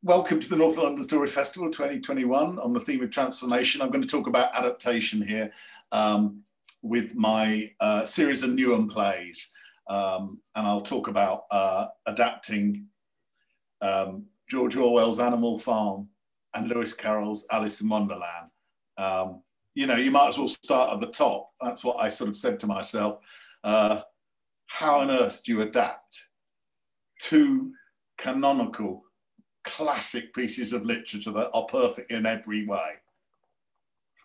Welcome to the North London Story Festival 2021 on the theme of transformation. I'm going to talk about adaptation here with my series of Newham plays. And I'll talk about adapting George Orwell's Animal Farm and Lewis Carroll's Alice in Wonderland. You know, you might as well start at the top. That's what I sort of said to myself. How on earth do you adapt two canonical classic pieces of literature that are perfect in every way?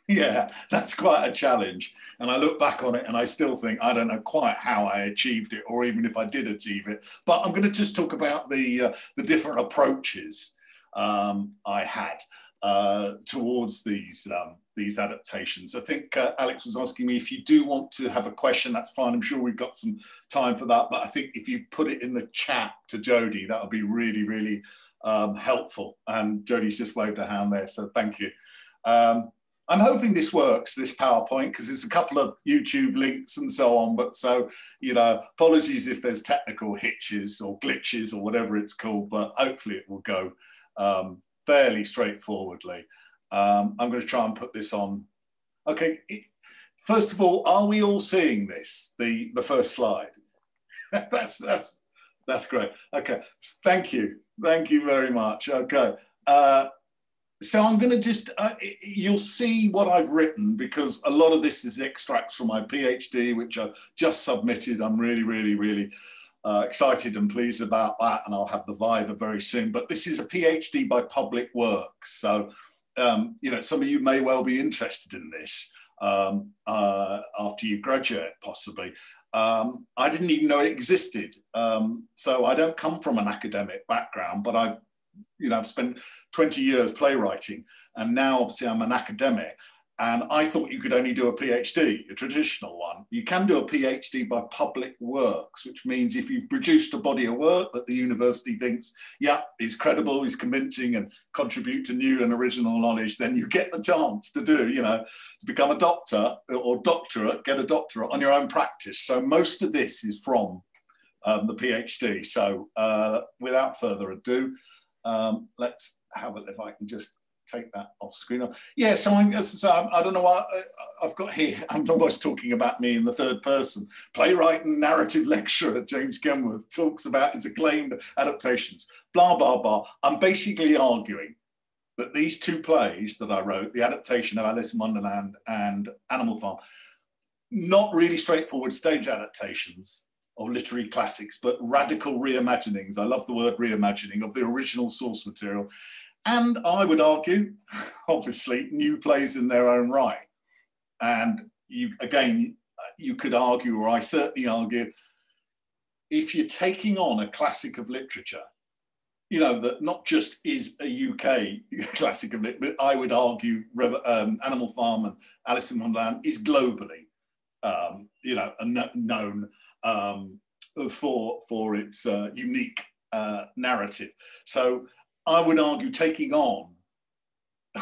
Yeah, that's quite a challenge. And I look back on it and I still think, I don't know quite how I achieved it, or even if I did achieve it. But I'm going to just talk about the different approaches I had towards these adaptations. I think Alex was asking me if you do want to have a question, that's fine. I'm sure we've got some time for that. But I think if you put it in the chat to Jodie, that would be really, really helpful. And Jodie's just waved her hand there, so thank you. I'm hoping this works, this PowerPoint, because there's a couple of YouTube links and so on. But so, you know, apologies if there's technical hitches or glitches or whatever it's called, but hopefully it will go fairly straightforwardly. I'm going to try and put this on. Okay, first of all, are we all seeing this, the first slide? That's great. Okay, thank you very much. Okay. So I'm going to just, you'll see what I've written, because a lot of this is extracts from my PhD, which I've just submitted. I'm really, really, really excited and pleased about that, and I'll have the Viva very soon. But this is a PhD by Public Works. So, you know, some of you may well be interested in this after you graduate, possibly. I didn't even know it existed. So I don't come from an academic background, but I've spent 20 years playwriting, and now obviously I'm an academic, and I thought you could only do a PhD, a traditional one. You can do a PhD by Public Works, which means if you've produced a body of work that the university thinks, yeah, is credible, is convincing, and contribute to new and original knowledge, then you get the chance to do, you know, to become a doctor or doctorate, get a doctorate on your own practice. So most of this is from the PhD. So without further ado, let's have it, if I can just take that off screen. Yeah, so I don't know what I've got here. I'm almost talking about me in the third person. Playwright and narrative lecturer James Kenworth talks about his acclaimed adaptations, blah, blah, blah. I'm basically arguing that these two plays that I wrote, the adaptation of Alice in Wonderland and Animal Farm, not really straightforward stage adaptations of literary classics, but radical reimaginings. I love the word reimagining of the original source material. And I would argue, obviously, new plays in their own right. And you could argue, or I certainly argue, if you're taking on a classic of literature, you know, that not just is a UK classic of literature, but I would argue Animal Farm and Alice in Wonderland is globally, you know, known for its unique narrative. So I would argue, taking on,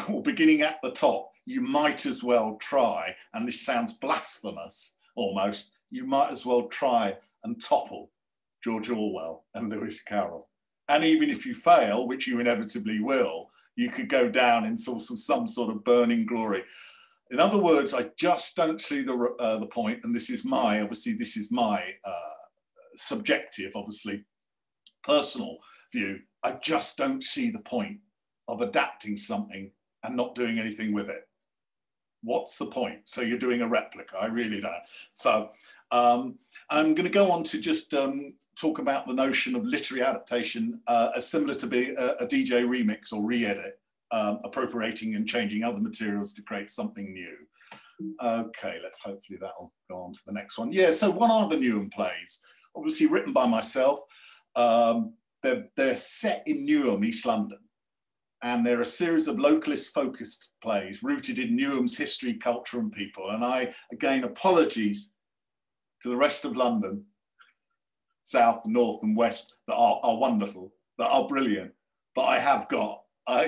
or beginning at the top, you might as well try, and this sounds blasphemous almost, you might as well try and topple George Orwell and Lewis Carroll. And even if you fail, which you inevitably will, you could go down in some sort of burning glory. In other words, I just don't see the point, and this is my subjective, obviously personal view. I just don't see the point of adapting something and not doing anything with it. What's the point? So you're doing a replica. I really don't. So I'm going to go on to just talk about the notion of literary adaptation as similar to be a DJ remix or re-edit, appropriating and changing other materials to create something new. Okay, let's hopefully that'll go on to the next one. Yeah, so what are the Newham plays? Obviously written by myself. They're set in Newham, East London, and they're a series of localist-focused plays rooted in Newham's history, culture, and people. And I, again, apologies to the rest of London, south, north, and west, that are wonderful, that are brilliant. But I have got, I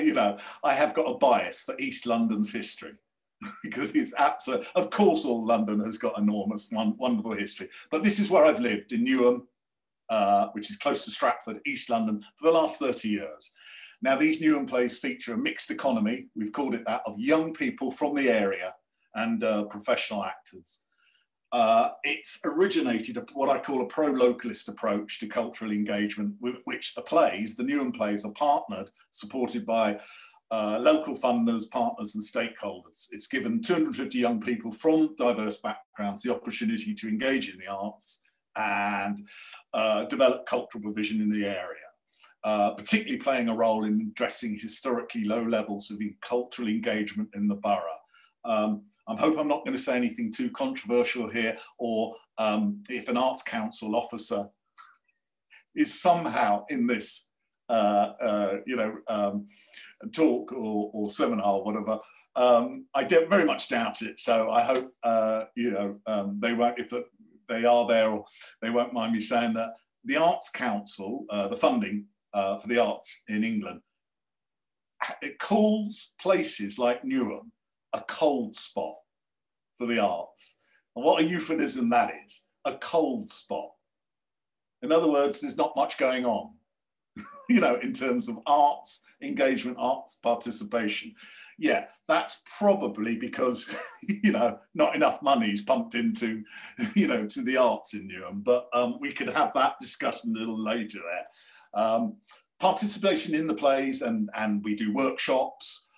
have got a bias for East London's history. Because it's absolute. Of course, all London has got enormous, wonderful history. But this is where I've lived, in Newham, which is close to Stratford, East London, for the last 30 years. Now, these Newham plays feature a mixed economy, we've called it that, of young people from the area and professional actors. It's originated what I call a pro-localist approach to cultural engagement, with which the Newham plays are partnered, supported by local funders, partners and stakeholders. It's given 250 young people from diverse backgrounds the opportunity to engage in the arts and develop cultural provision in the area, particularly playing a role in addressing historically low levels of cultural engagement in the borough. I hope I'm not going to say anything too controversial here, or if an Arts Council officer is somehow in this, talk or seminar or whatever, I very much doubt it. So I hope, they won't, if they are there, or they won't mind me saying that the Arts Council, the funding for the arts in England, it calls places like Newham a cold spot for the arts. And what a euphemism that is, a cold spot. In other words, there's not much going on, in terms of arts engagement, arts participation. Yeah, that's probably because, not enough money is pumped into, to the arts in Newham, but we could have that discussion a little later there. Participation in the plays, and we do workshops,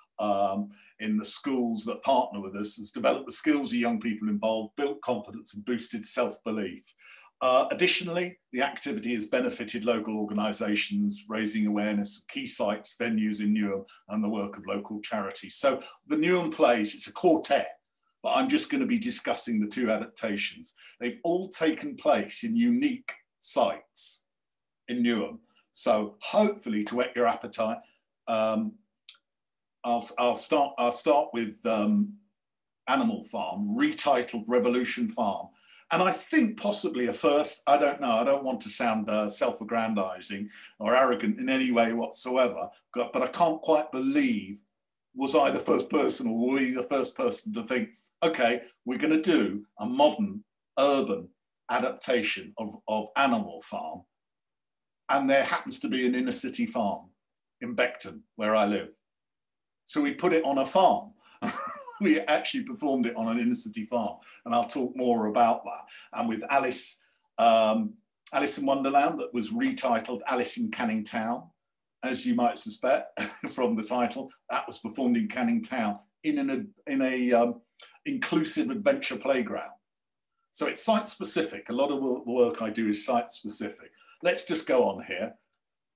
in the schools that partner with us, has developed the skills of young people involved, built confidence and boosted self-belief. Additionally, the activity has benefited local organisations, raising awareness of key sites, venues in Newham and the work of local charities. So the Newham plays, it's a quartet, but I'm just going to be discussing the two adaptations. They've all taken place in unique sites in Newham. So hopefully, to whet your appetite, I'll start with Animal Farm, retitled Revolution Farm. And I think possibly a first, I don't know, I don't want to sound self-aggrandizing or arrogant in any way whatsoever, but I can't quite believe, was I the first person, or were we the first person to think, okay, we're going to do a modern urban adaptation of Animal Farm. And there happens to be an inner city farm in Beckton, where I live. So we put it on a farm. We actually performed it on an inner city farm, and I'll talk more about that. And with Alice in Wonderland, that was retitled Alice in Canning Town, as you might suspect from the title, that was performed in Canning Town in an inclusive adventure playground. So it's site specific. A lot of the work I do is site specific. Let's just go on here.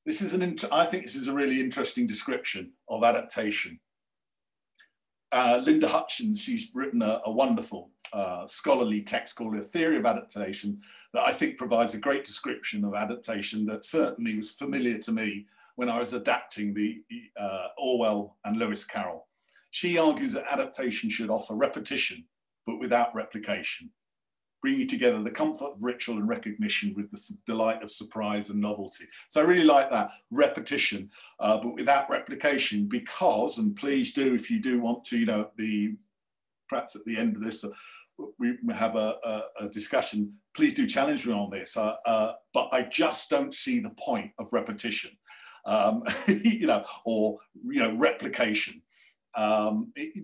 This is I think this is a really interesting description of adaptation. Linda Hutchins, she's written a wonderful scholarly text called A Theory of Adaptation that I think provides a great description of adaptation that certainly was familiar to me when I was adapting the Orwell and Lewis Carroll. She argues that adaptation should offer repetition, but without replication, bringing together the comfort of ritual and recognition with the delight of surprise and novelty. So I really like that, repetition, but without replication, because, and please do, if you do want to, perhaps at the end of this, we have a discussion, please do challenge me on this, but I just don't see the point of repetition, or replication,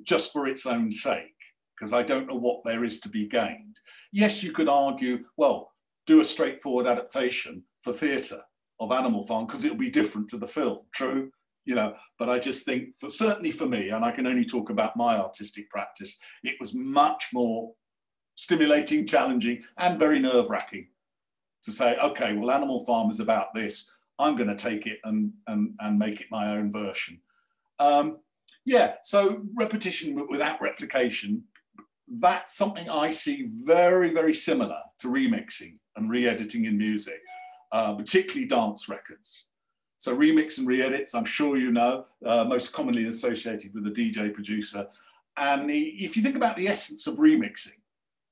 just for its own sake, because I don't know what there is to be gained. Yes, you could argue, well, do a straightforward adaptation for theatre of Animal Farm because it'll be different to the film, true? But I just think, certainly for me, and I can only talk about my artistic practice, it was much more stimulating, challenging, and very nerve-wracking to say, okay, well, Animal Farm is about this. I'm going to take it and make it my own version. Yeah, so repetition without replication, that's something I see very, very similar to remixing and re-editing in music, particularly dance records. So remix and re-edits, I'm sure you know, most commonly associated with the DJ producer. And if you think about the essence of remixing,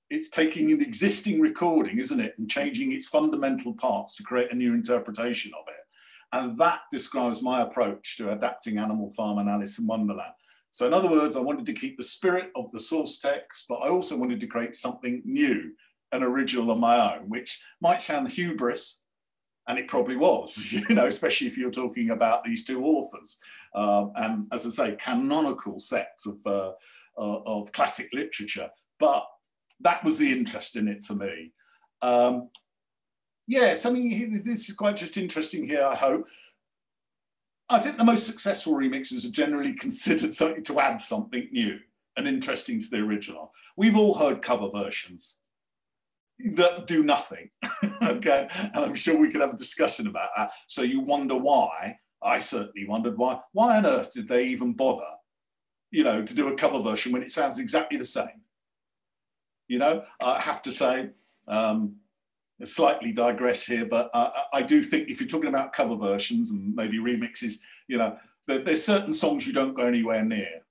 it's taking an existing recording, isn't it, and changing its fundamental parts to create a new interpretation of it. And that describes my approach to adapting Animal Farm and Alice in Wonderland. So in other words, I wanted to keep the spirit of the source text, but I also wanted to create something new and original on my own, which might sound hubris And it probably was, you know, especially if you're talking about these two authors. And as I say, canonical sets of classic literature. But that was the interest in it for me. Yes, I mean, this is quite just interesting here, I hope. I think the most successful remixes are generally considered something to add something new and interesting to the original. We've all heard cover versions that do nothing, okay? And I'm sure we could have a discussion about that. So you wonder why, I certainly wondered why on earth did they even bother, you know, to do a cover version when it sounds exactly the same? You know, I have to say, slightly digress here, but I do think if you're talking about cover versions and maybe remixes, you know, there's certain songs you don't go anywhere near.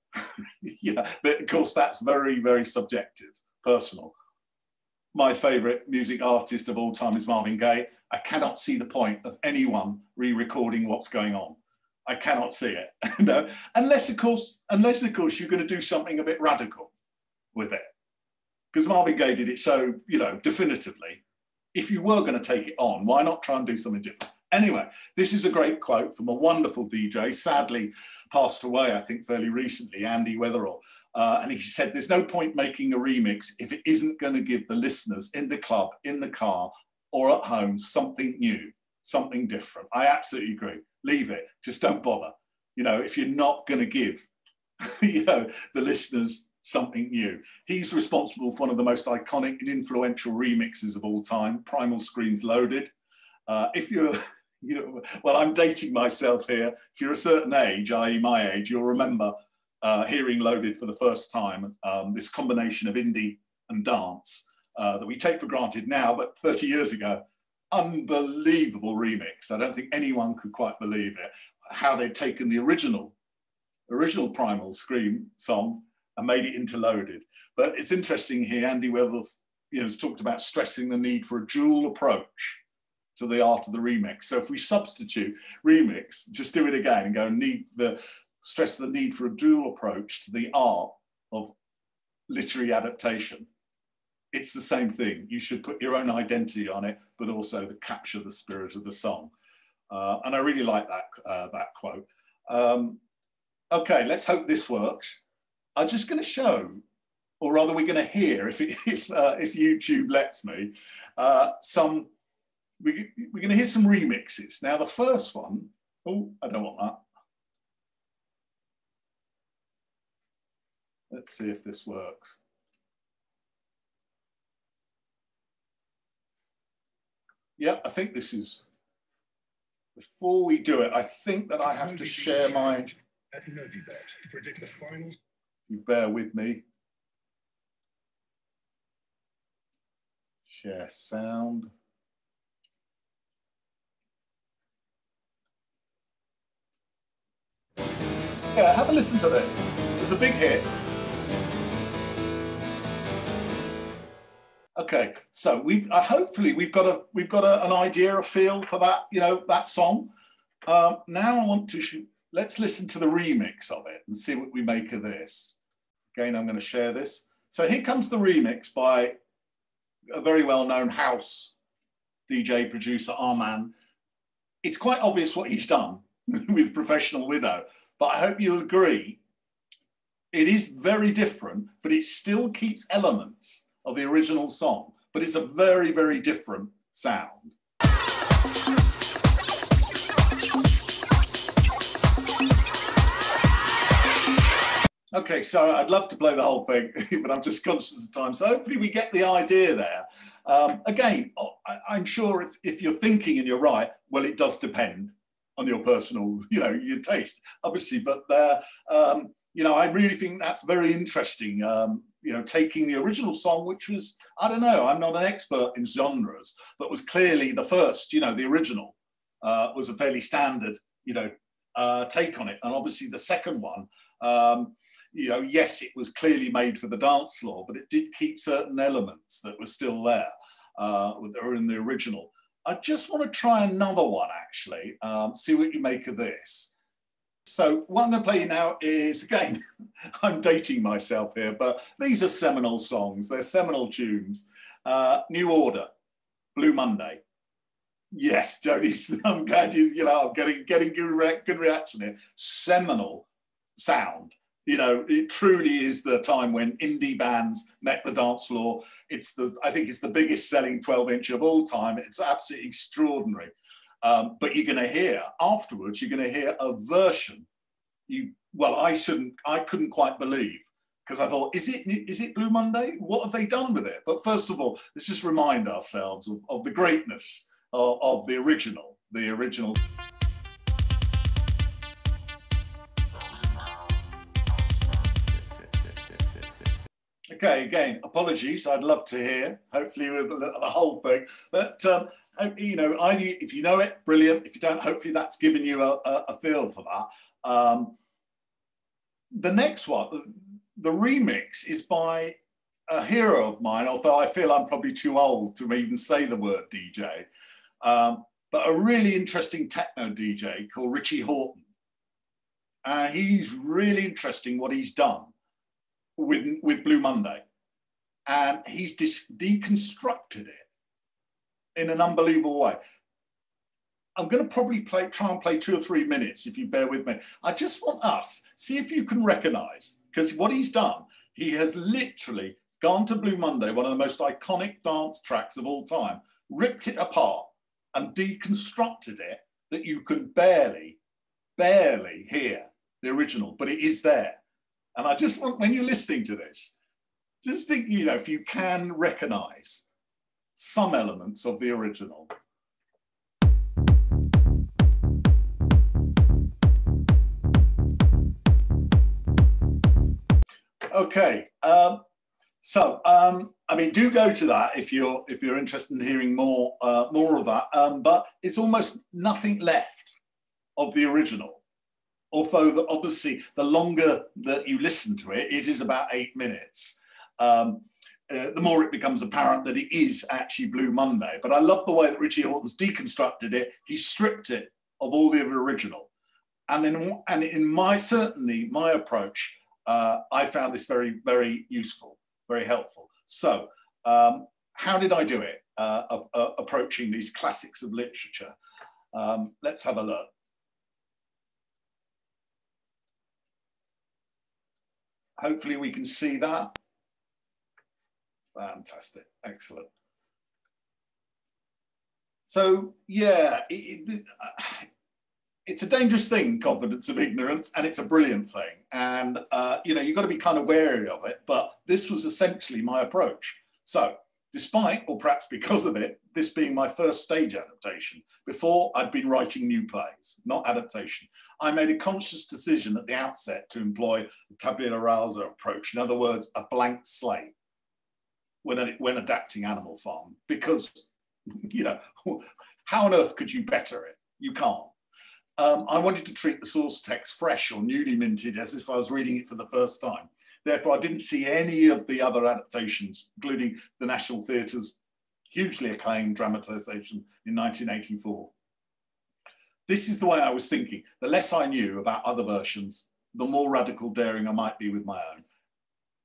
You know, but of course that's very, very subjective, personal. My favorite music artist of all time is Marvin Gaye. I cannot see the point of anyone re-recording what's going on. I cannot see it. No, unless of course you're going to do something a bit radical with it, because Marvin Gaye did it so, you know, definitively. If you were going to take it on, why not try and do something different? Anyway, this is a great quote from a wonderful DJ, sadly passed away, I think, fairly recently, Andy Weatherall. And he said, there's no point making a remix if it isn't going to give the listeners in the club, in the car, or at home something new, something different. I absolutely agree. Leave it. Just don't bother. You know, if you're not going to give, you know, the listeners something new. He's responsible for one of the most iconic and influential remixes of all time, Primal Scream's Loaded. If you're, you know, well, I'm dating myself here. If you're a certain age, i.e. my age, you'll remember hearing Loaded for the first time, this combination of indie and dance that we take for granted now, but 30 years ago, unbelievable remix. I don't think anyone could quite believe it, how they'd taken the original Primal Scream song and made it into Loaded. But it's interesting here, Andy Weatherall, you know, has talked about stressing the need for a dual approach to the art of the remix. So if we substitute remix, just do it again and go stress the need for a dual approach to the art of literary adaptation. It's the same thing. You should put your own identity on it, but also capture the spirit of the song. And I really like that quote. Okay, let's hope this works. I'm just going to show, or rather we're going to hear, if YouTube lets me, we're going to hear some remixes. Now the first one, oh, I don't want that. Let's see if this works. Yeah, I think this is, before we do it, I think that I have to share my, at Novibet to predict the finals. You bear with me. Share sound. Yeah, have a listen to this. It's a big hit. Okay, so hopefully we've got an idea, a feel for that, you know, that song. Now I want to let's listen to the remix of it and see what we make of this. Again, I'm going to share this. So here comes the remix by a very well-known house DJ producer, Arman. It's quite obvious what he's done with Professional Widow, but I hope you'll agree. It is very different, but it still keeps elements of the original song, but it's a very, very different sound. Okay, so I'd love to play the whole thing, but I'm just conscious of time. So hopefully we get the idea there. Again, I'm sure if you're thinking and you're right, well, it does depend on your personal, you know, your taste, obviously. But, you know, I really think that's very interesting, you know, taking the original song, which was, I don't know, I'm not an expert in genres, but was clearly the first, you know, the original was a fairly standard, you know, take on it. And obviously the second one, you know, yes, it was clearly made for the dance floor, but it did keep certain elements that were still there, that were in the original. I just want to try another one, actually, see what you make of this. So what I'm going to play now is, again, I'm dating myself here, but these are seminal songs. They're seminal tunes. New Order, Blue Monday. Yes, Jodie's, I'm glad I'm getting good reaction here. Seminal sound. It truly is the time when indie bands met the dance floor. I think it's the biggest selling 12-inch of all time. It's absolutely extraordinary. But you're going to hear afterwards, you're going to hear a version. I couldn't quite believe, because I thought, is it Blue Monday? What have they done with it? But first of all, let's just remind ourselves of the greatness of the original. Okay, again, apologies. I'd love to hear, hopefully with the whole thing. But either if you know it, brilliant. If you don't, hopefully that's given you a feel for that. The next one, the remix, is by a hero of mine, although I feel I'm probably too old to even say the word DJ. But a really interesting techno DJ called Richie Hawtin. He's really interesting what he's done with Blue Monday. And he's deconstructed it in an unbelievable way. I'm going to probably try and play 2 or 3 minutes, if you bear with me. I just want us, see if you can recognize, because what he's done, he has literally gone to Blue Monday, one of the most iconic dance tracks of all time, ripped it apart and deconstructed it that you can barely hear the original, but it is there. And I just want, when you're listening to this, just think, if you can recognize some elements of the original. Okay, do go to that if you're interested in hearing more of that. But it's almost nothing left of the original. Although obviously the longer that you listen to it, it is about 8 minutes. The more it becomes apparent that it is actually Blue Monday. But I love the way that Richie Hawtin's deconstructed it. He stripped it of all the original, and in my approach. I found this very, very useful, very helpful. So how did I do it, approaching these classics of literature? Let's have a look. Hopefully we can see that. Fantastic, excellent. So yeah, it's a dangerous thing, confidence of ignorance, and it's a brilliant thing. And, you've got to be kind of wary of it, but this was essentially my approach. So despite, or perhaps because of it, this being my first stage adaptation, before I'd been writing new plays, not adaptation, I made a conscious decision at the outset to employ the tabula rasa approach. In other words, a blank slate when adapting Animal Farm, because, how on earth could you better it? You can't. I wanted to treat the source text fresh or newly minted, as if I was reading it for the first time. Therefore, I didn't see any of the other adaptations, including the National Theatre's hugely acclaimed dramatisation in 1984. This is the way I was thinking. The less I knew about other versions, the more radical daring I might be with my own.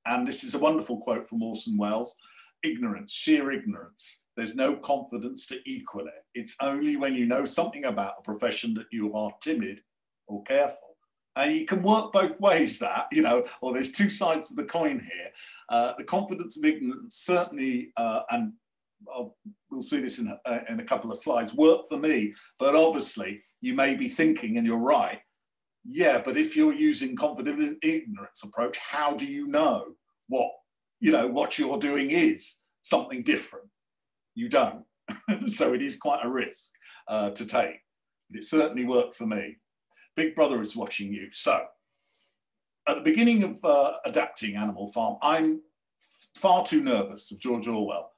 And this is a wonderful quote from Orson Welles: "Ignorance, sheer ignorance. There's no confidence to equal it. It's only when you know something about a profession that you are timid or careful." And you can work both ways, that, or there's two sides of the coin here. The confidence of ignorance certainly, and we'll see this in a couple of slides, worked for me. But obviously you may be thinking, and you're right, yeah, but if you're using confident ignorance approach, how do you know what you're doing is something different? You don't. So it is quite a risk to take. But it certainly worked for me. Big Brother is watching you. So at the beginning of adapting Animal Farm, I'm far too nervous of George Orwell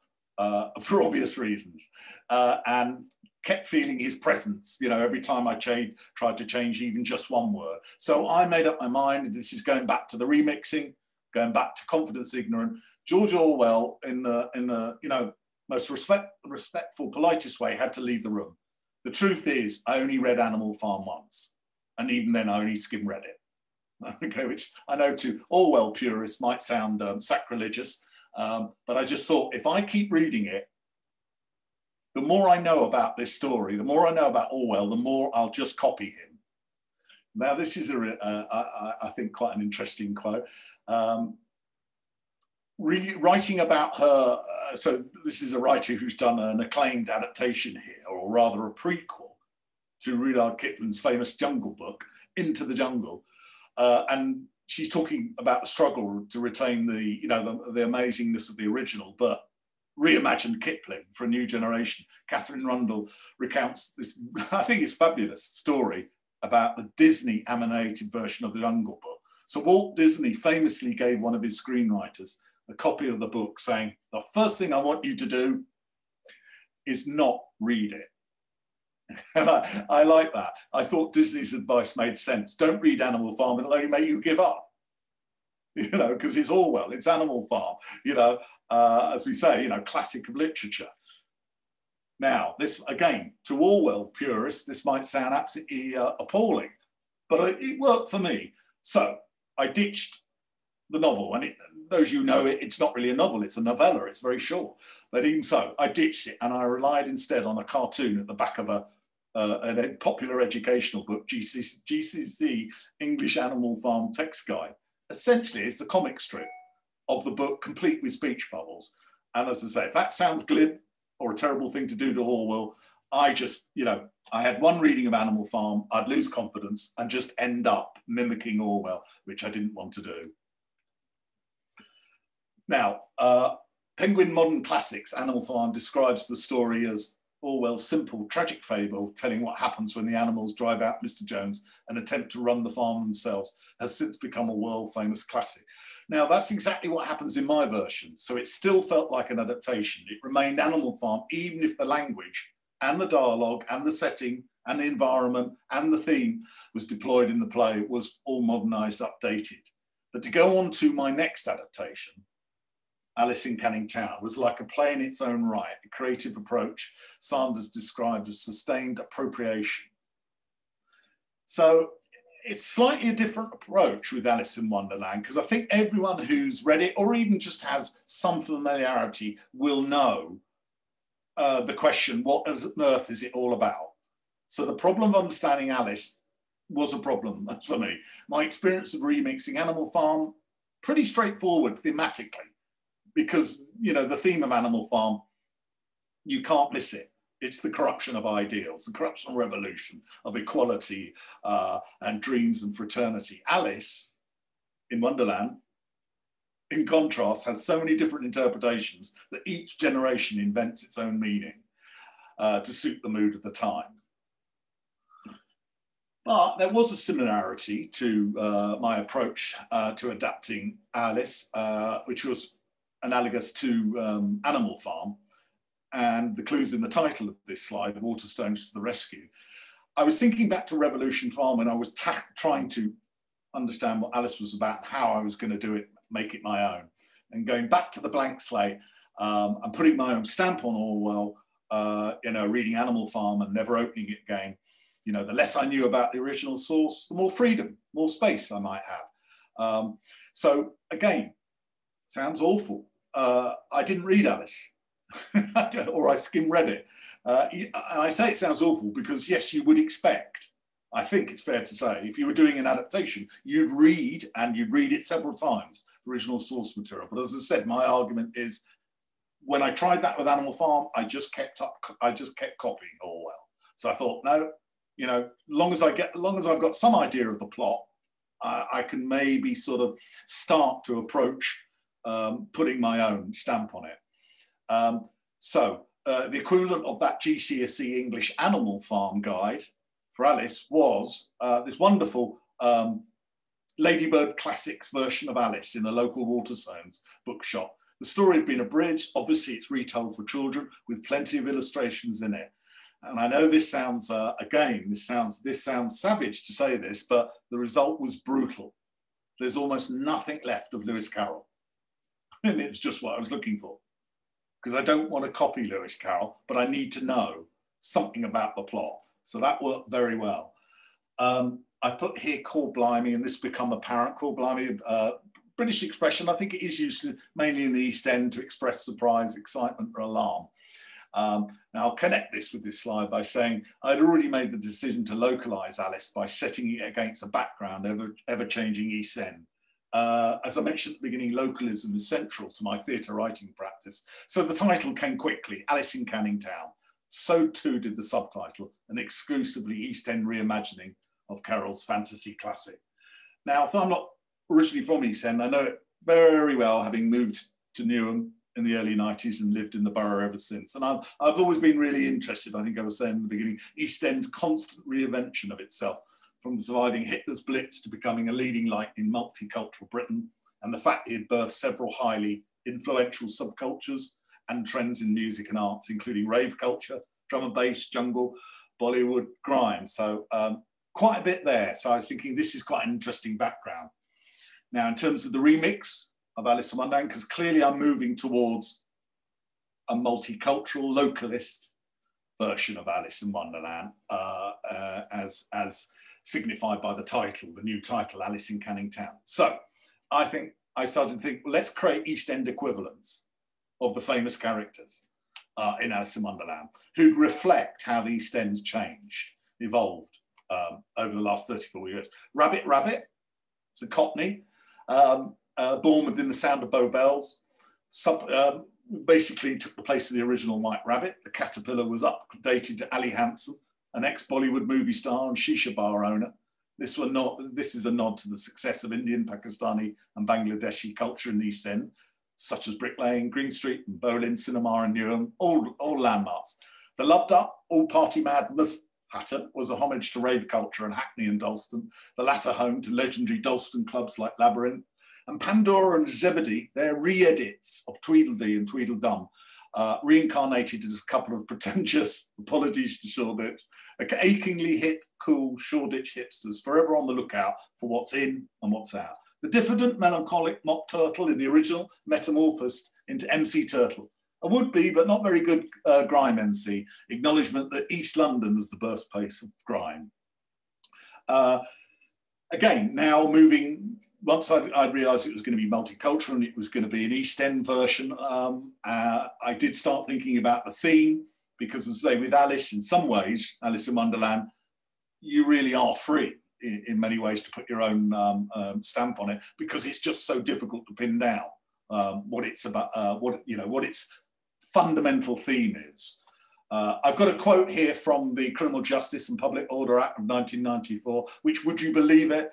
for obvious reasons, and kept feeling his presence, every time I tried to change even just one word. So I made up my mind, and this is going back to the remixing, going back to confidence ignorant. George Orwell, in the most respectful, politest way, had to leave the room. The truth is, I only read Animal Farm once, and even then I only skim read it. Okay, which I know to Orwell purists might sound sacrilegious, but I just thought, if I keep reading it, the more I know about this story, the more I know about Orwell, the more I'll just copy him. Now, this is, I think, quite an interesting quote. Writing about her, so this is a writer who's done an acclaimed adaptation here, or rather a prequel to Rudyard Kipling's famous Jungle Book, Into the Jungle. And she's talking about the struggle to retain the, the amazingness of the original, but reimagined Kipling for a new generation. Catherine Rundle recounts this, I think it's fabulous story about the Disney animated version of the Jungle Book. So Walt Disney famously gave one of his screenwriters a copy of the book saying, the first thing I want you to do is not read it. And I like that. I thought Disney's advice made sense. Don't read Animal Farm, it'll only make you give up. Because it's Orwell, it's Animal Farm, as we say, classic of literature. Now, this, again, to Orwell purists, this might sound absolutely appalling, but it worked for me. So I ditched the novel, and those you know it's not really a novel, it's a novella, it's very short. But even so, I ditched it, and I relied instead on a cartoon at the back of a popular educational book, GCSE English Animal Farm Text Guide. Essentially, it's a comic strip of the book, complete with speech bubbles. And as I say, if that sounds glib or a terrible thing to do to Orwell, I just, I had one reading of Animal Farm, I'd lose confidence and just end up mimicking Orwell, which I didn't want to do. Now, Penguin Modern Classics, Animal Farm, describes the story as Orwell's simple, tragic fable telling what happens when the animals drive out Mr. Jones and attempt to run the farm themselves, has since become a world-famous classic. Now, that's exactly what happens in my version. So it still felt like an adaptation. It remained Animal Farm, even if the language and the dialogue and the setting and the environment and the theme was deployed in the play, was all modernized, updated. But to go on to my next adaptation, Alice in Canning Town, was like a play in its own right, a creative approach Sanders described as sustained appropriation. So it's slightly a different approach with Alice in Wonderland, because I think everyone who's read it or even just has some familiarity will know the question, what on earth is it all about? So the problem of understanding Alice was a problem for me. My experience of remixing Animal Farm, pretty straightforward thematically, because, the theme of Animal Farm, you can't miss it. It's the corruption of ideals, the corruption of revolution, of equality and dreams and fraternity. Alice in Wonderland, in contrast, has so many different interpretations that each generation invents its own meaning to suit the mood of the time. But there was a similarity to my approach to adapting Alice, which was analogous to Animal Farm, and the clues in the title of this slide, Waterstones to the Rescue. I was thinking back to Revolution Farm when I was trying to understand what Alice was about and how I was going to do it, make it my own. And going back to the blank slate and putting my own stamp on Orwell, reading Animal Farm and never opening it again, the less I knew about the original source, the more freedom, more space I might have. So again, sounds awful. I didn't read Alice, or I skim read it. And I say it sounds awful because, yes, you would expect, I think it's fair to say, if you were doing an adaptation, you'd read it several times, original source material. But as I said, my argument is, when I tried that with Animal Farm, I just kept copying Orwell. So I thought, no, long as I've got some idea of the plot, I can maybe sort of start to approach putting my own stamp on it. The equivalent of that GCSE English Animal Farm guide for Alice was this wonderful Ladybird Classics version of Alice in a local Waterstones bookshop. The story had been abridged. Obviously, it's retold for children with plenty of illustrations in it. And I know this sounds, this sounds savage to say this, but the result was brutal. There's almost nothing left of Lewis Carroll. And it's just what I was looking for. Because I don't want to copy Lewis Carroll, but I need to know something about the plot. So that worked very well. I put here call blimey, and this become apparent. Call blimey, British expression. I think it is used mainly in the East End to express surprise, excitement, or alarm. Now I'll connect this with this slide by saying I'd already made the decision to localise Alice by setting it against a background ever-changing East End. As I mentioned at the beginning, localism is central to my theatre writing practice. So the title came quickly, Alice in Canning Town. So too did the subtitle, an exclusively East End reimagining of Carroll's fantasy classic. Now, if I'm not originally from East End, I know it very well, having moved to Newham in the early 90s and lived in the borough ever since. And I've always been really interested, I think I was saying in the beginning, East End's constant reinvention of itself, from surviving Hitler's Blitz to becoming a leading light in multicultural Britain, and the fact it had birthed several highly influential subcultures and trends in music and arts, including rave culture, drum and bass, jungle, Bollywood, grime. So quite a bit there. So I was thinking this is quite an interesting background. Now, in terms of the remix of Alice in Wonderland, because clearly I'm moving towards a multicultural localist version of Alice in Wonderland, as signified by the title, the new title, Alice in Canning Town. So I started to think, well, let's create East End equivalents of the famous characters in Alice in Wonderland, who'd reflect how the East End's changed, evolved over the last 34 years. Rabbit Rabbit, it's a Cockney, born within the sound of Bow Bells, basically took the place of the original White Rabbit. The caterpillar was updated to Ali Hansen, an ex-Bollywood movie star and shisha bar owner. This is a nod to the success of Indian, Pakistani and Bangladeshi culture in the East End, such as Brick Lane, Green Street and Boleyn, Cinema and Newham, all landmarks. The loved up, all-party mad Miss Hatter was a homage to rave culture and Hackney and Dalston, the latter home to legendary Dalston clubs like Labyrinth. And Pandora and Zebedee, their re-edits of Tweedledee and Tweedledum, reincarnated as a couple of pretentious, apologies to Shoreditch, achingly hip, cool Shoreditch hipsters, forever on the lookout for what's in and what's out. The diffident, melancholic Mock Turtle in the original metamorphosed into MC Turtle, a would-be but not very good grime MC, acknowledgement that East London was the birthplace of grime. Again, now moving, once I realised it was going to be multicultural and it was going to be an East End version, I did start thinking about the theme, because as I say, with Alice, in some ways, Alice in Wonderland, you really are free in many ways to put your own stamp on it, because it's just so difficult to pin down what it's about, what its fundamental theme is. I've got a quote here from the Criminal Justice and Public Order Act of 1994, which, would you believe it,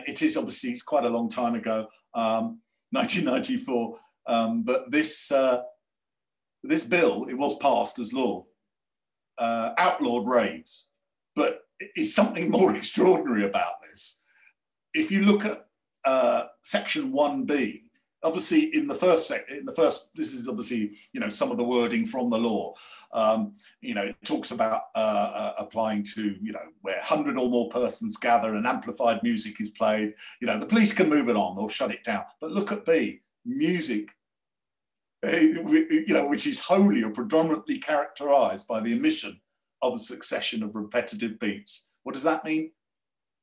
it is obviously, it's quite a long time ago, 1994, but this bill, it was passed as law, outlawed raves, but is something more extraordinary about this. If you look at section 1B, obviously in the first, this is obviously, some of the wording from the law. It talks about applying to, where 100 or more persons gather and amplified music is played. The police can move it on or shut it down. But look at B, music, which is wholly or predominantly characterized by the emission of a succession of repetitive beats. What does that mean?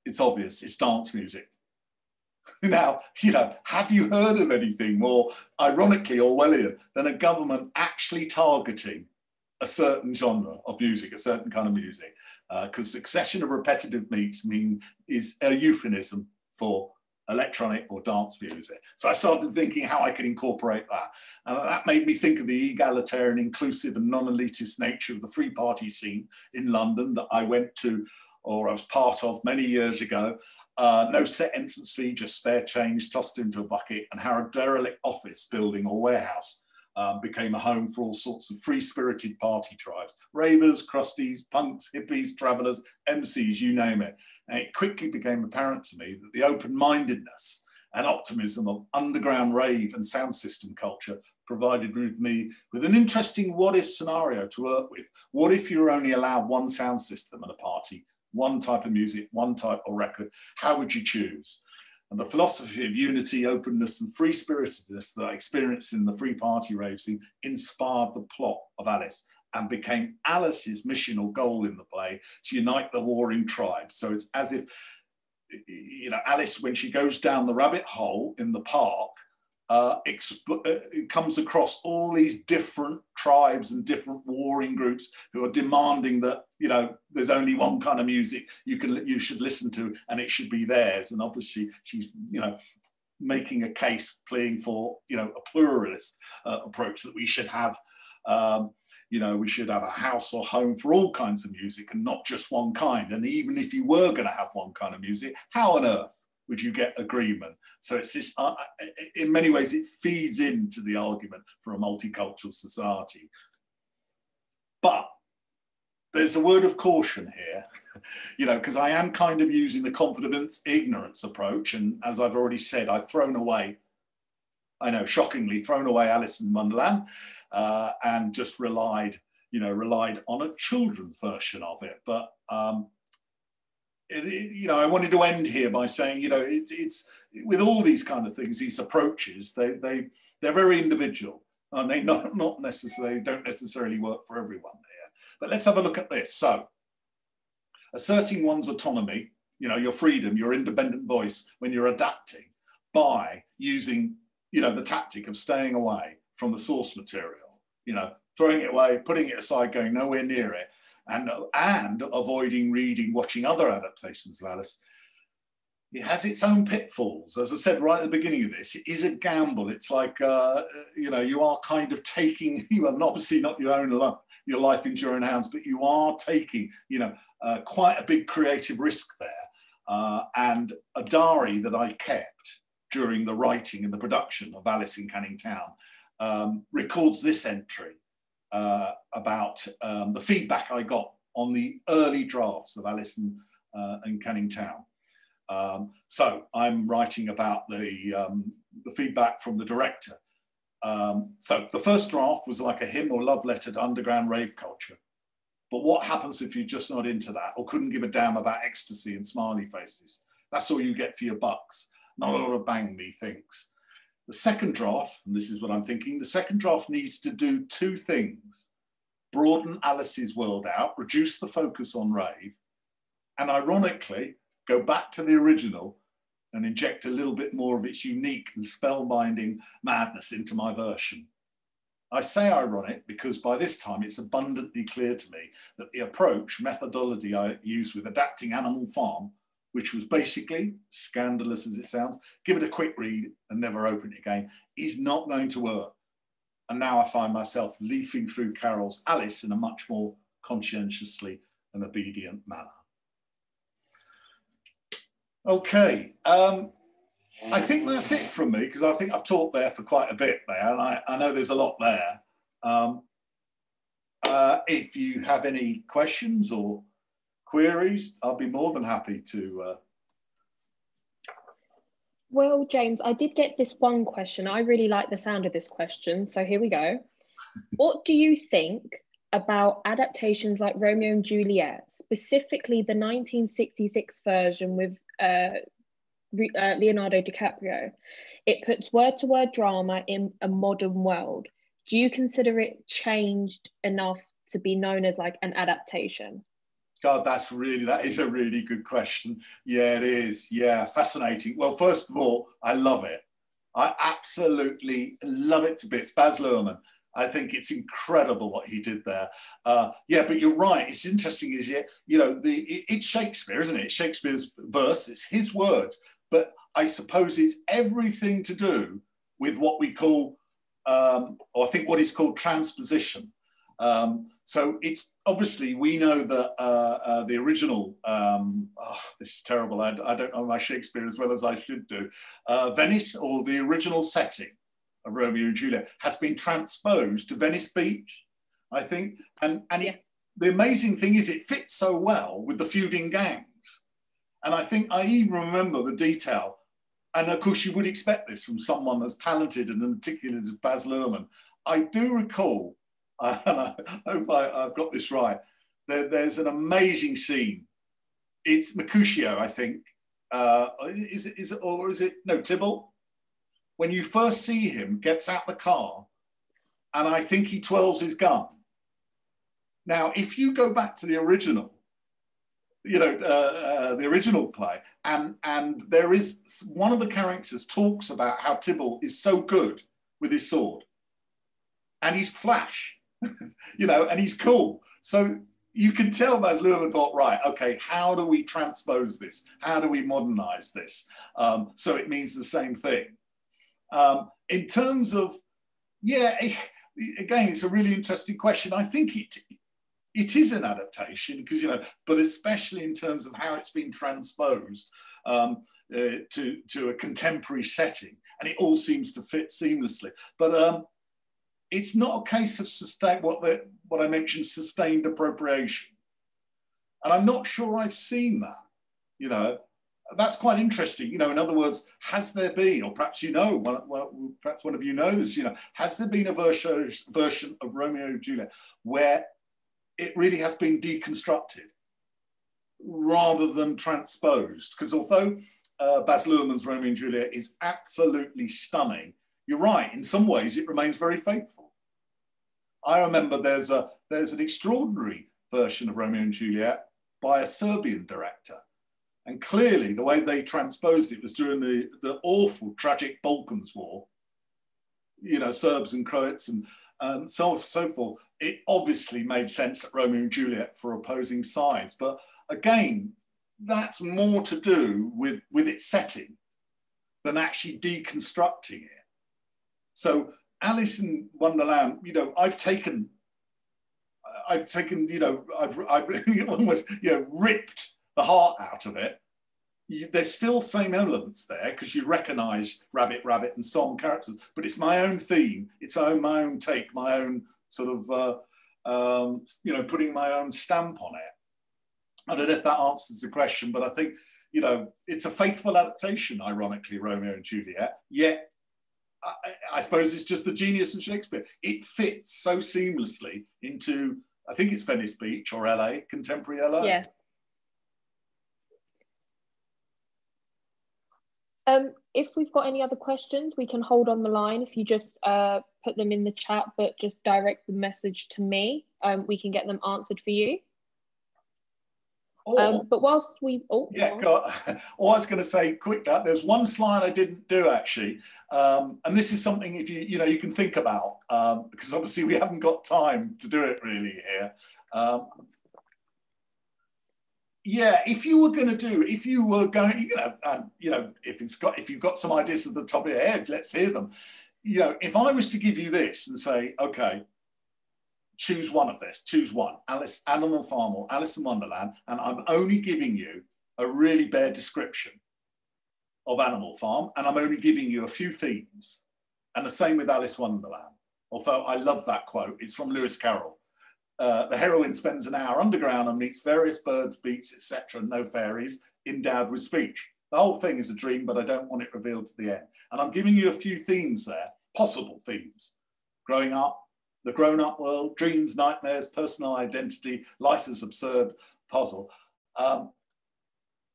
It's obvious, it's dance music. Now, have you heard of anything more ironically Orwellian than a government actually targeting a certain genre of music, a certain kind of music? Because succession of repetitive beats is a euphemism for electronic or dance music. So I started thinking how I could incorporate that. And that made me think of the egalitarian, inclusive and non-elitist nature of the free party scene in London that I went to, or I was part of many years ago. No set entrance fee, just spare change tossed into a bucket, and how a derelict office building or warehouse became a home for all sorts of free-spirited party tribes. Ravers, crusties, punks, hippies, travellers, MCs, you name it. And it quickly became apparent to me that the open-mindedness and optimism of underground rave and sound system culture provided me with an interesting what-if scenario to work with. What if you were only allowed one sound system at a party, one type of music, one type of record? How would you choose? And the philosophy of unity, openness and free-spiritedness that I experienced in the free party rave scene inspired the plot of Alice and became Alice's mission or goal in the play to unite the warring tribes. So it's as if, Alice, when she goes down the rabbit hole in the park, it comes across all these different tribes and different warring groups who are demanding that, you know, there's only one kind of music you should listen to, and it should be theirs. And obviously she's, you know, making a case, pleading for, you know, a pluralist approach, that we should have, you know, we should have a house or home for all kinds of music and not just one kind. And even if you were going to have one kind of music, how on earth would you get agreement? So it's this, in many ways, it feeds into the argument for a multicultural society. But there's a word of caution here, you know, because I am kind of using the confidence ignorance approach. And as I've already said, I've thrown away, I know, shockingly, thrown away Alice in Wonderland and just relied on a children's version of it. But, you know, I wanted to end here by saying, you know, it's with all these kind of things, these approaches, they're very individual, and they don't necessarily work for everyone here. But let's have a look at this. So, asserting one's autonomy, you know, your freedom, your independent voice when you're adapting, by using, you know, the tactic of staying away from the source material, you know, throwing it away, putting it aside, going nowhere near it, and avoiding reading, watching other adaptations of Alice. It has its own pitfalls. As I said right at the beginning of this, it is a gamble. It's like, you know, you are kind of taking, you are obviously not your life into your own hands, but you are taking, you know, quite a big creative risk there. And a diary that I kept during the writing and the production of Alice in Canning Town records this entry about the feedback I got on the early drafts of Alice in Canning Town. So I'm writing about the feedback from the director. So the first draft was like a hymn or love letter to underground rave culture. But what happens if you're just not into that, or couldn't give a damn about ecstasy and smiley faces? That's all you get for your bucks. Not a lot of bang, methinks. The second draft, and this is what I'm thinking, the second draft needs to do two things: broaden Alice's world out, reduce the focus on rave, and ironically, go back to the original and inject a little bit more of its unique and spellbinding madness into my version. I say ironic because by this time it's abundantly clear to me that the approach, methodology I used with adapting Animal Farm, which was basically, scandalous as it sounds, give it a quick read and never open it again, is not going to work. And now I find myself leafing through Carroll's Alice in a much more conscientiously and obedient manner. Okay, I think that's it from me, because I think I've talked there for quite a bit there, and I know there's a lot there. If you have any questions or queries, I'll be more than happy to. Well, James, I did get this one question. I really like the sound of this question, so here we go. What do you think about adaptations like Romeo and Juliet, specifically the 1966 version with Leonardo DiCaprio? It puts word-to-word drama in a modern world. Do you consider it changed enough to be known as like an adaptation? God, that is a really good question. Yeah, it is. Yeah, fascinating. Well, first of all, I love it. I absolutely love it to bits. Baz Luhrmann, I think it's incredible what he did there. Yeah, but you're right. It's interesting, is it? You know, it's Shakespeare, isn't it? It's Shakespeare's verse. It's his words. But I suppose it's everything to do with what we call, or I think what is called transposition. So it's obviously, we know that the original, this is terrible, I don't know my Shakespeare as well as I should do, Venice, or the original setting of Romeo and Juliet, has been transposed to Venice Beach, I think. And yeah, the amazing thing is it fits so well with the feuding gangs. And I think I even remember the detail. And of course, you would expect this from someone as talented and articulate as Baz Luhrmann. I do recall, and I hope I've got this right, there's an amazing scene. It's Mercutio, I think. Is it, no, Tybalt? When you first see him, gets out the car, and I think he twirls his gun. Now, if you go back to the original, the original play, and there is one of the characters talks about how Tybalt is so good with his sword, and he's flash, and he's cool. So you can tell Baz Luhrmann thought, right, okay, how do we transpose this? How do we modernize this? So it means the same thing. In terms of, again, it's a really interesting question. I think it is an adaptation because, but especially in terms of how it's been transposed to a contemporary setting, and it all seems to fit seamlessly. But it's not a case of what I mentioned, sustained appropriation. And I'm not sure I've seen that, That's quite interesting. In other words, has there been, or perhaps perhaps one of you know this, has there been a version of Romeo and Juliet where it really has been deconstructed rather than transposed? Because although Baz Luhrmann's Romeo and Juliet is absolutely stunning, you're right, in some ways it remains very faithful. I remember there's an extraordinary version of Romeo and Juliet by a Serbian director. And clearly the way they transposed it was during the awful, tragic Balkans War, Serbs and Croats and so on and so forth. It obviously made sense that Romeo and Juliet for opposing sides. But again, that's more to do with its setting than actually deconstructing it. So Alice in Wonderland, I've almost, ripped the heart out of it. There's still same elements there because you recognize Rabbit and some characters, but it's my own theme. It's my own take, my own sort of, putting my own stamp on it. I don't know if that answers the question, but I think, it's a faithful adaptation, ironically, Romeo and Juliet, yet I suppose it's just the genius of Shakespeare. It fits so seamlessly into, I think it's Venice Beach or LA, contemporary LA. Yeah. If we've got any other questions, we can hold on the line. If you just put them in the chat, but just direct the message to me, we can get them answered for you. But whilst we, all I was going to say quick, there's one slide I didn't do actually, and this is something if you can think about because obviously we haven't got time to do it really here. If you were going, if you've got some ideas at the top of your head, let's hear them. If I was to give you this and say, okay, choose one of this, choose one, Animal Farm or Alice in Wonderland, and I'm only giving you a really bare description of Animal Farm, and I'm only giving you a few themes, and the same with Alice in Wonderland. Although I love that quote, it's from Lewis Carroll. The heroine spends an hour underground and meets various birds, beasts, etc., and no fairies, endowed with speech. The whole thing is a dream, but I don't want it revealed to the end. And I'm giving you a few themes there, possible themes. Growing up, the grown-up world, dreams, nightmares, personal identity, life is absurd, puzzle.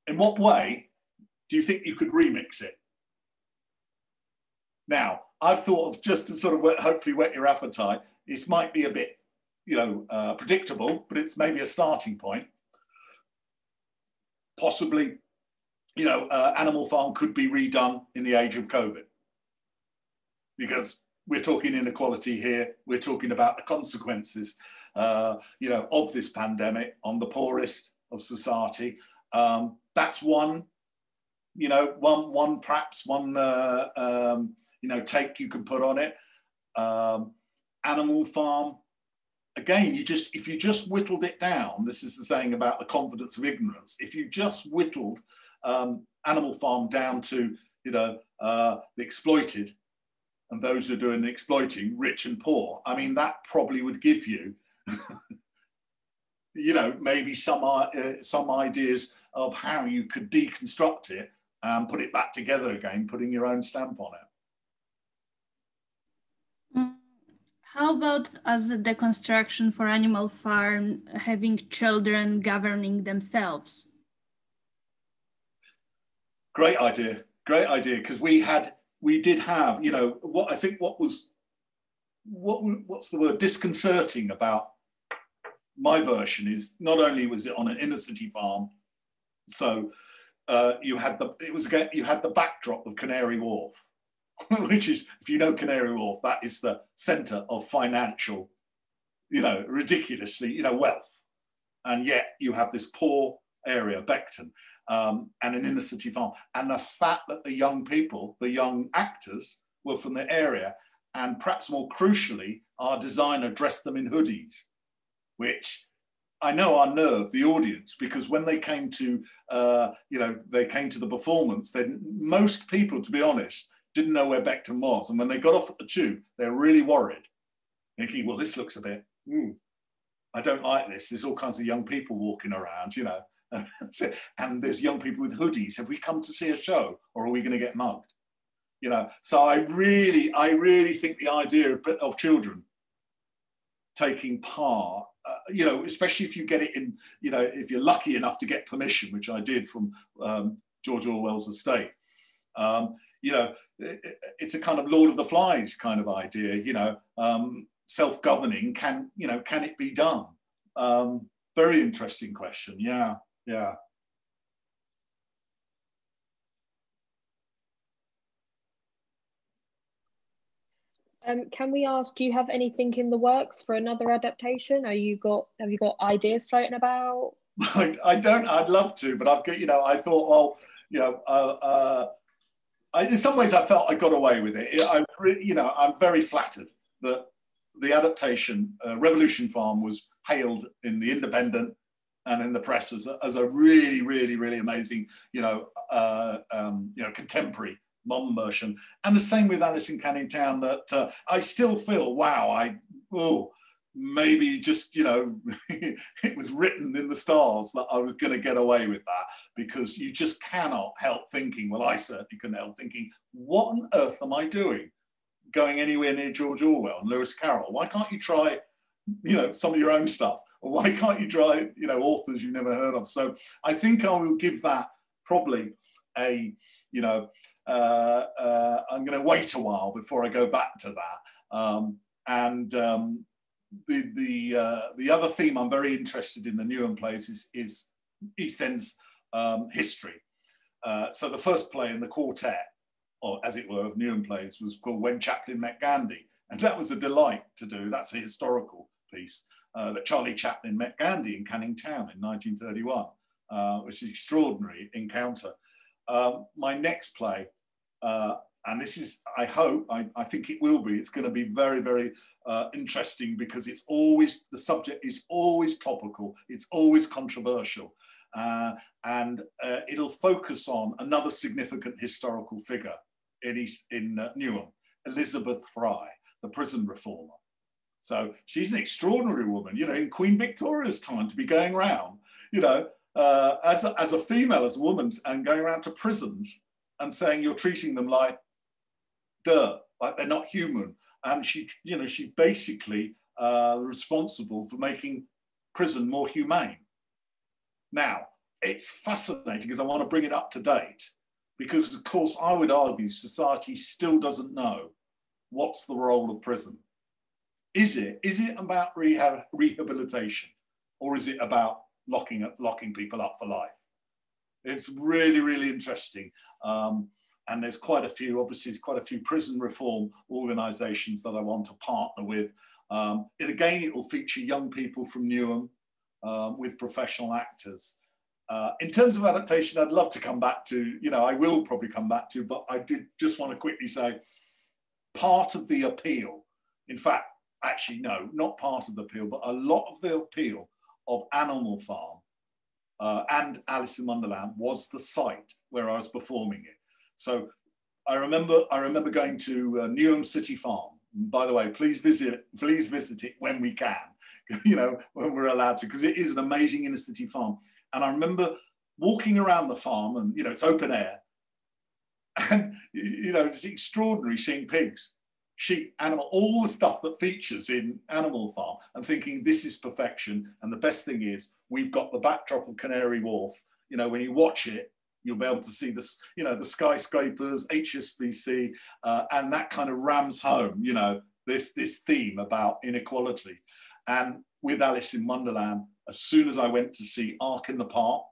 In what way do you think you could remix it? Now, I've thought of, just to sort of hopefully whet your appetite, this might be a bit predictable, but it's maybe a starting point. Possibly, Animal Farm could be redone in the age of COVID, because we're talking inequality here. We're talking about the consequences, of this pandemic on the poorest of society. That's one, perhaps one take you could put on it. Animal Farm. Again, if you just whittled it down, this is the saying about the confidence of ignorance. If you just whittled Animal Farm down to, the exploited and those who are doing the exploiting, rich and poor, I mean, that probably would give you, maybe some ideas of how you could deconstruct it and put it back together again, putting your own stamp on it. How about as a deconstruction for Animal Farm, having children governing themselves? Great idea, because we did have, what's the word, disconcerting about my version is not only was it on an inner city farm, so you had the backdrop of Canary Wharf, which is, if you know Canary Wharf, that is the centre of financial, ridiculously, wealth, and yet you have this poor area, Beckton, and an inner city farm, and the fact that the young people, the young actors, were from the area, and perhaps more crucially, our designer dressed them in hoodies, which I know unnerved the audience, because when they came to, the performance, then most people, to be honest, didn't know where Beckton was. And when they got off at the tube, they're really worried, thinking, well, this looks a bit, I don't like this. There's all kinds of young people walking around, and there's young people with hoodies. Have we come to see a show, or are we going to get mugged? So I really think the idea of children taking part, especially if you get it in, if you're lucky enough to get permission, which I did from George Orwell's estate, it's a kind of Lord of the Flies kind of idea, self-governing, can it be done? Very interesting question, yeah. Can we ask, do you have anything in the works for another adaptation? Have you got ideas floating about? I don't. I'd love to, but I've got. I thought, well, in some ways, I felt I got away with it. I'm very flattered that the adaptation, Revolution Farm, was hailed in the Independent and in the press as a really, really, really amazing, contemporary modern version. And the same with Alice in Canning Town, that I still feel, wow, maybe just, it was written in the stars that I was going to get away with that, because you just cannot help thinking, well, I certainly couldn't help thinking, what on earth am I doing going anywhere near George Orwell and Lewis Carroll? Why can't you try, some of your own stuff? Or why can't you try, authors you've never heard of? So I think I will give that probably a, I'm going to wait a while before I go back to that. The other theme I'm very interested in the Newham plays is East End's history. So the first play in the quartet, or as it were, of Newham plays was called When Chaplin Met Gandhi. And that was a delight to do. That's a historical piece that Charlie Chaplin met Gandhi in Canning Town in 1931, which is an extraordinary encounter. My next play, and this is, I hope, I think it will be, it's going to be very, very interesting, because it's always, the subject is always topical, it's always controversial, and it'll focus on another significant historical figure in Newham, Elizabeth Fry, the prison reformer. So she's an extraordinary woman, in Queen Victoria's time, to be going around, as a female, as a woman, and going around to prisons and saying you're treating them like dirt, like they're not human. And she basically responsible for making prison more humane. Now, it's fascinating, because I want to bring it up to date, because of course I would argue society still doesn't know what's the role of prison. Is it about rehabilitation, or is it about locking people up for life? It's really, really interesting. And there's quite a few prison reform organisations that I want to partner with. It will feature young people from Newham with professional actors. In terms of adaptation, I'd love to come back to, I will probably come back to, but I did just want to quickly say, part of the appeal, in fact, actually, no, not part of the appeal, but a lot of the appeal of Animal Farm and Alice in Wonderland was the site where I was performing it. So I remember going to Newham City Farm. And by the way, please visit it when we can, when we're allowed to, because it is an amazing inner city farm. And I remember walking around the farm, and it's open air, and it's extraordinary seeing pigs, sheep, animal, all the stuff that features in Animal Farm, and thinking this is perfection. And the best thing is we've got the backdrop of Canary Wharf. When you watch it, you'll be able to see this, the skyscrapers, HSBC, and that kind of rams home, this theme about inequality. And with Alice in Wonderland, as soon as I went to see Ark in the Park,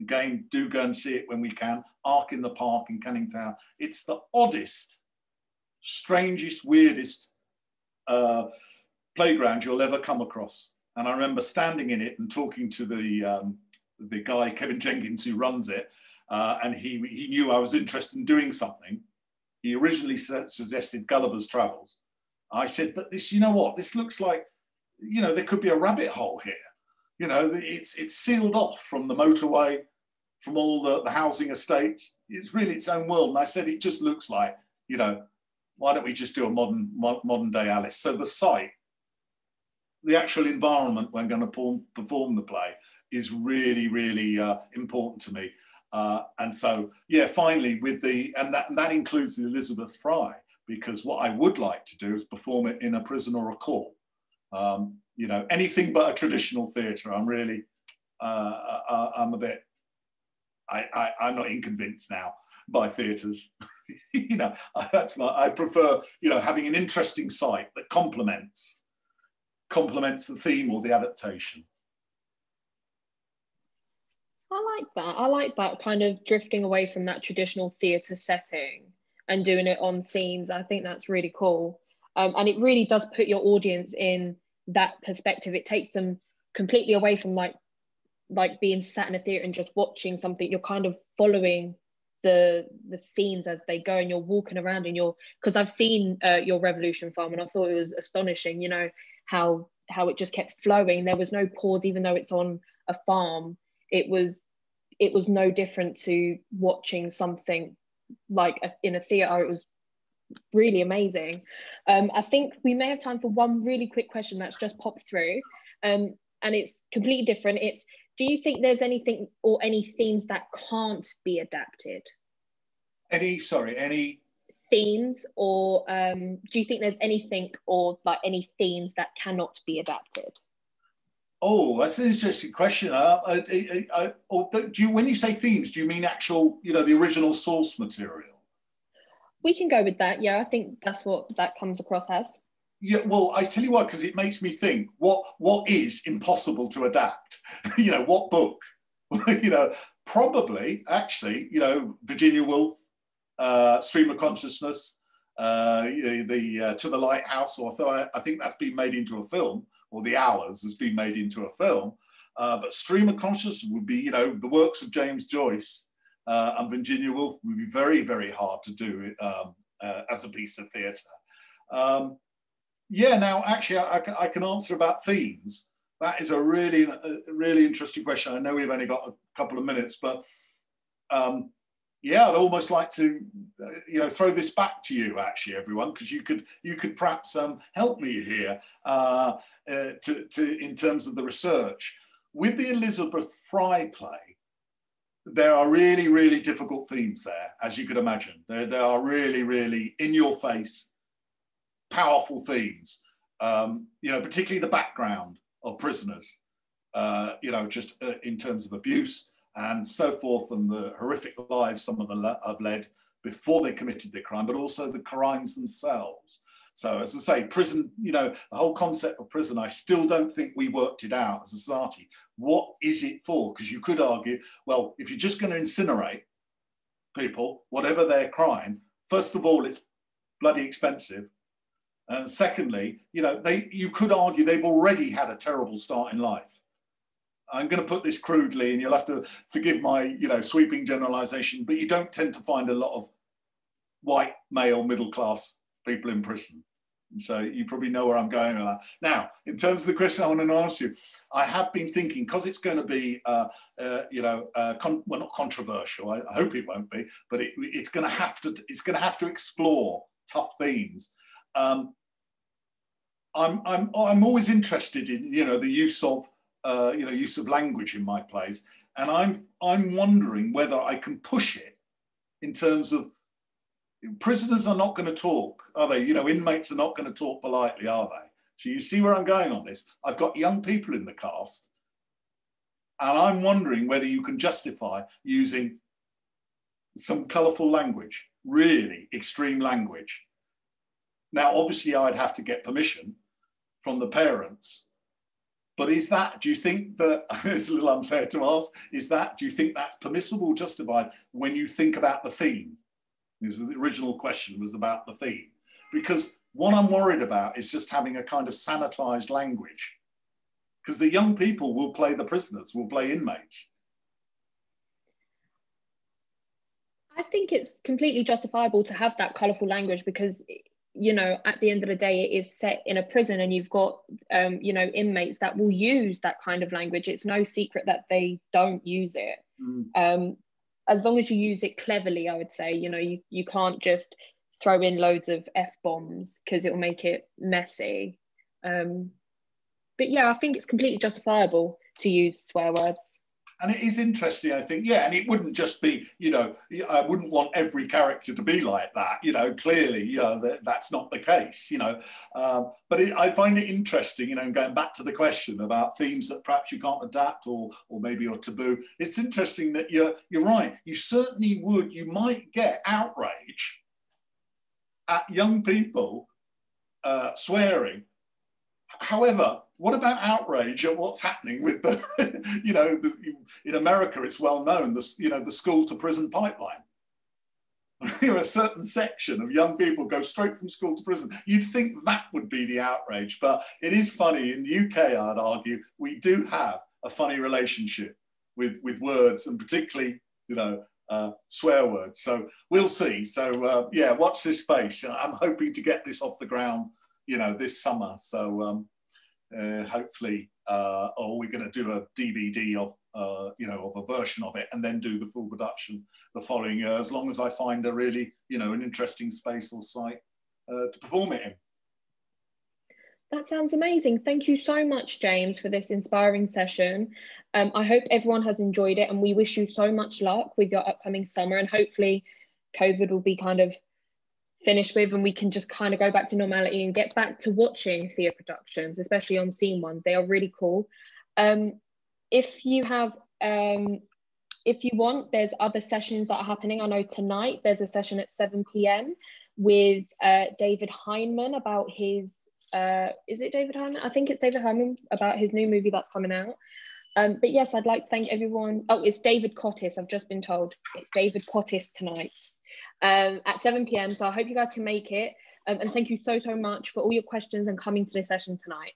again, do go and see it when we can, Ark in the Park in Canning Town. It's the oddest, strangest, weirdest playground you'll ever come across. And I remember standing in it and talking to the guy, Kevin Jenkins, who runs it, and he knew I was interested in doing something. He originally suggested Gulliver's Travels. I said, but this, you know what, this looks like, you know, there could be a rabbit hole here. You know, it's sealed off from the motorway, from all the housing estates. It's really its own world. And I said, it just looks like, you know, why don't we just do a modern day Alice? So the site, the actual environment when going to perform the play is really, really important to me. And so, yeah, finally with and that includes the Elizabeth Fry, because what I would like to do is perform it in a prison or a court. You know, anything but a traditional theatre. I'm really, I'm a bit, I'm not inconvinced now by theatres. You know, I prefer, you know, having an interesting site that complements the theme or the adaptation. I like that. I like that kind of drifting away from that traditional theatre setting and doing it on scenes. I think that's really cool. And it really does put your audience in that perspective. It takes them completely away from like being sat in a theatre and just watching something. You're kind of following the scenes as they go, and you're walking around and because I've seen your Revolution Farm, and I thought it was astonishing, you know, how it just kept flowing. There was no pause, even though it's on a farm. It was no different to watching something like in a theatre. It was really amazing. I think we may have time for one really quick question that's just popped through, and it's completely different. It's, do you think there's anything or any themes that can't be adapted? Any themes, or do you think there's anything or like any themes that cannot be adapted? Oh, that's an interesting question. When you say themes, do you mean actual, you know, the original source material? We can go with that. Yeah, I think that's what that comes across as. Yeah, well, I tell you what, because it makes me think, what is impossible to adapt? You know, what book? You know, probably, actually, you know, Virginia Woolf, Stream of Consciousness, To the Lighthouse, although I think that's been made into a film, or The Hours has been made into a film. But Stream of Consciousness would be, you know, the works of James Joyce and Virginia Woolf would be very, very hard to do as a piece of theatre. Yeah, now actually I can answer about themes. That is a really interesting question. I know we've only got a couple of minutes, but yeah, I'd almost like to you know, throw this back to you actually, everyone, because you could perhaps help me here in terms of the research. With the Elizabeth Fry play, there are really, really difficult themes there, as you could imagine. There are really, really in your face, powerful themes, you know, particularly the background of prisoners, you know, just in terms of abuse and so forth, and the horrific lives some of them have led before they committed the crime, but also the crimes themselves. So as I say, prison, you know, the whole concept of prison, I still don't think we worked it out as a society. What is it for? Because you could argue, well, if you're just going to incinerate people, whatever their crime, first of all, it's bloody expensive. And secondly, you know, you could argue they've already had a terrible start in life. I'm going to put this crudely, and you'll have to forgive my, you know, sweeping generalization, but you don't tend to find a lot of white male middle class people in prison. So you probably know where I'm going with that. Now, in terms of the question I want to ask you, I have been thinking, because it's going to be, you know, well, not controversial. I hope it won't be, but it's going to have to explore tough themes. I'm always interested in, you know, the use of language in my plays, and I'm wondering whether I can push it in terms of, prisoners are not going to talk, are they? You know, inmates are not going to talk politely, are they? So you see where I'm going on this. I've got young people in the cast, and I'm wondering whether you can justify using some colourful language, really extreme language. Now, obviously, I'd have to get permission from the parents, But is that, do you think that, it's a little unfair to ask, do you think that's permissible, justified when you think about the theme? This is the original question, was about the theme. Because what I'm worried about is just having a kind of sanitized language. Because the young people will play the prisoners, will play inmates. I think it's completely justifiable to have that colourful language because, you know, at the end of the day, it is set in a prison and you've got, you know, inmates that will use that kind of language. It's no secret that they don't use it. As long as you use it cleverly, I would say, you know, you can't just throw in loads of F-bombs because it will make it messy. But yeah, I think it's completely justifiable to use swear words. And it is interesting, I think, yeah, and it wouldn't just be, you know, I wouldn't want every character to be like that, you know, clearly, you know, that's not the case, you know. But I find it interesting, you know, going back to the question about themes that perhaps you can't adapt or maybe are taboo. It's interesting that you're right. You certainly would, you might get outrage at young people swearing. However, what about outrage at what's happening with the, you know, in America, it's well known, you know, the school to prison pipeline. You know, a certain section of young people go straight from school to prison. You'd think that would be the outrage, but it is funny. In the UK, I'd argue, we do have a funny relationship with words and particularly, you know, swear words. So we'll see. So yeah, watch this space. I'm hoping to get this off the ground, you know, this summer. So hopefully, or we're going to do a DVD of, you know, of a version of it and then do the full production the following year, as long as I find a really, you know, an interesting space or site to perform it in. That sounds amazing. Thank you so much, James, for this inspiring session. I hope everyone has enjoyed it and we wish you so much luck with your upcoming summer, and hopefully COVID will be kind of finished with and we can just kind of go back to normality and get back to watching theatre productions, especially on scene ones. They are really cool. If you have, if you want, there's other sessions that are happening. I know tonight there's a session at 7 p.m. with David Heineman about his, is it David Heineman? I think it's David Heineman, about his new movie that's coming out. But yes, I'd like to thank everyone. Oh, it's David Cottis, I've just been told. It's David Cottis tonight. At 7 p.m. So I hope you guys can make it. And thank you so much for all your questions and coming to this session tonight.